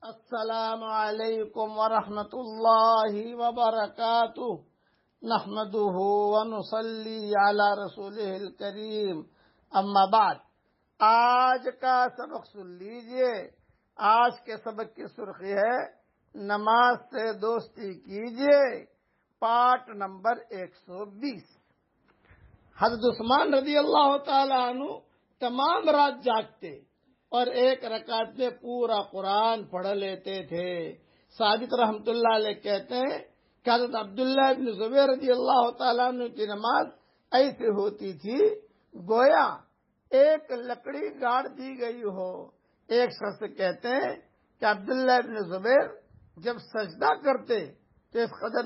السلام علیکم ورحمۃ اللہ وبرکاتہ نحمده ونصلی علی رسولہ الکریم اما بعد۔ آج کا سبق سن لیجئے۔ آج کے سبق کی سرخی ہے نماز سے دوستی کیجئے، پارٹ نمبر 120۔ حضرت عثمان رضی اللہ تعالی عنہ تمام رات جاگتے اور ایک رکعت میں پورا قرآن پڑھ لیتے تھے۔ صادق رحمت اللہ علیہ کہتے ہیں کہ حضرت عبداللہ بن زبیر رضی اللہ تعالیٰ عنہ کی نماز ایسے ہوتی تھی گویا ایک لکڑی گاڑ دی گئی ہو۔ ایک شخص کہتے ہیں کہ عبداللہ بن زبیر جب سجدہ کرتے تو اس قدر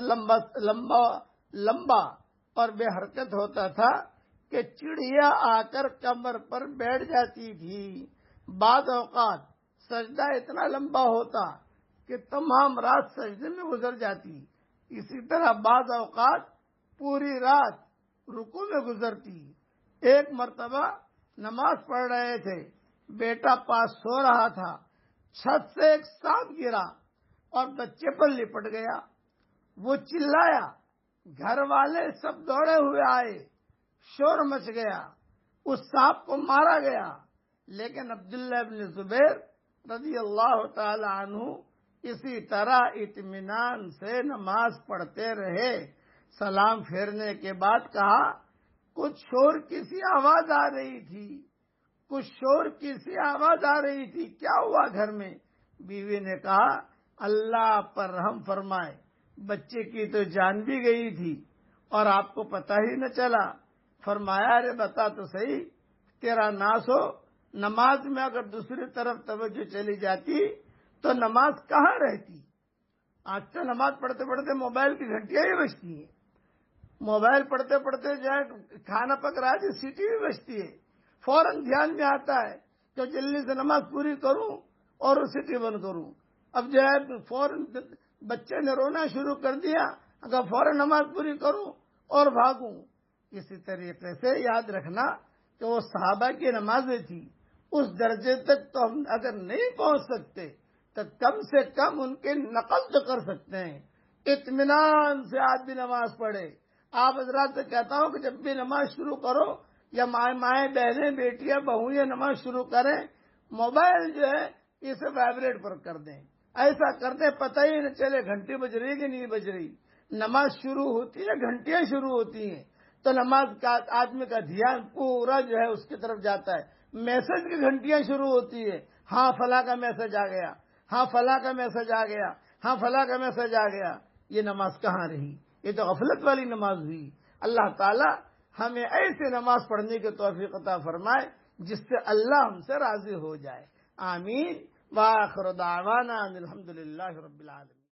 لمبا اور بے حرکت ہوتا تھا کہ چڑیا آ کر کمر پر بیٹھ جاتی تھی۔ بعض اوقات سجدہ اتنا لمبا ہوتا کہ تمام رات سجدے میں گزر جاتی، اسی طرح بعض اوقات پوری رات رکوع میں گزرتی۔ ایک مرتبہ نماز پڑھ رہے تھے، بیٹا پاس سو رہا تھا، چھت سے ایک سانپ گرا اور بچے پر لپٹ گیا۔ وہ چلایا، گھر والے سب دوڑے ہوئے آئے، شور مچ گیا، اس سانپ کو مارا گیا، لیکن عبداللہ بن زبیر رضی اللہ تعالی عنہ اسی طرح اطمینان سے نماز پڑھتے رہے۔ سلام پھیرنے کے بعد کہا کچھ شور کی سی آواز آ رہی تھی، کچھ شور کی سی آواز آ رہی تھی، کیا ہوا گھر میں؟ بیوی نے کہا اللہ پر رحم فرمائے، بچے کی تو جان بھی گئی تھی اور آپ کو پتہ ہی نہ چلا۔ فرمایا ارے بتا تو صحیح، تیرا ناس ہو، نماز میں اگر دوسری طرف توجہ چلی جاتی تو نماز کہاں رہتی؟ آج تو نماز پڑھتے پڑھتے موبائل کی گھنٹیاں ہی بجتی ہیں، موبائل پڑھتے پڑھتے جو ہے کھانا پک رہا ہے سیٹی بھی بجتی ہے، فوراً دھیان میں آتا ہے کہ جلدی سے نماز پوری کروں اور سیٹی بند کروں۔ اب جو ہے فوراً بچے نے رونا شروع کر دیا، اگر فوراً نماز پوری کروں اور بھاگوں۔ اسی طریقے سے یاد رکھنا کہ وہ صحابہ کی نمازیں تھی، اس درجے تک تو ہم اگر نہیں پہنچ سکتے تو کم سے کم ان کے نقل تو کر سکتے ہیں۔ اطمینان سے آدمی نماز پڑھے۔ آپ حضرات سے کہتا ہوں کہ جب بھی نماز شروع کرو یا مائیں بہنیں بیٹیاں بہو یہ نماز شروع کریں، موبائل جو ہے اسے وائبریٹ پر کر دیں، ایسا کرتے پتہ ہی نہ چلے گھنٹی بج رہی کہ نہیں بج رہی۔ نماز شروع ہوتی ہے، گھنٹیاں شروع ہوتی ہیں تو نماز کا آدمی کا دھیان پورا جو ہے اس کی طرف جاتا ہے۔ میسج کی گھنٹیاں شروع ہوتی ہے، ہاں فلاں کا میسج آ گیا، ہاں فلاں کا میسج آ گیا، ہاں فلاں کا میسج آ گیا، یہ نماز کہاں رہی؟ یہ تو غفلت والی نماز ہوئی۔ اللہ تعالی ہمیں ایسے نماز پڑھنے کی توفیق عطا فرمائے جس سے اللہ ہم سے راضی ہو جائے۔ آمین۔ وآخر دعوانا الحمدللہ رب العالمین۔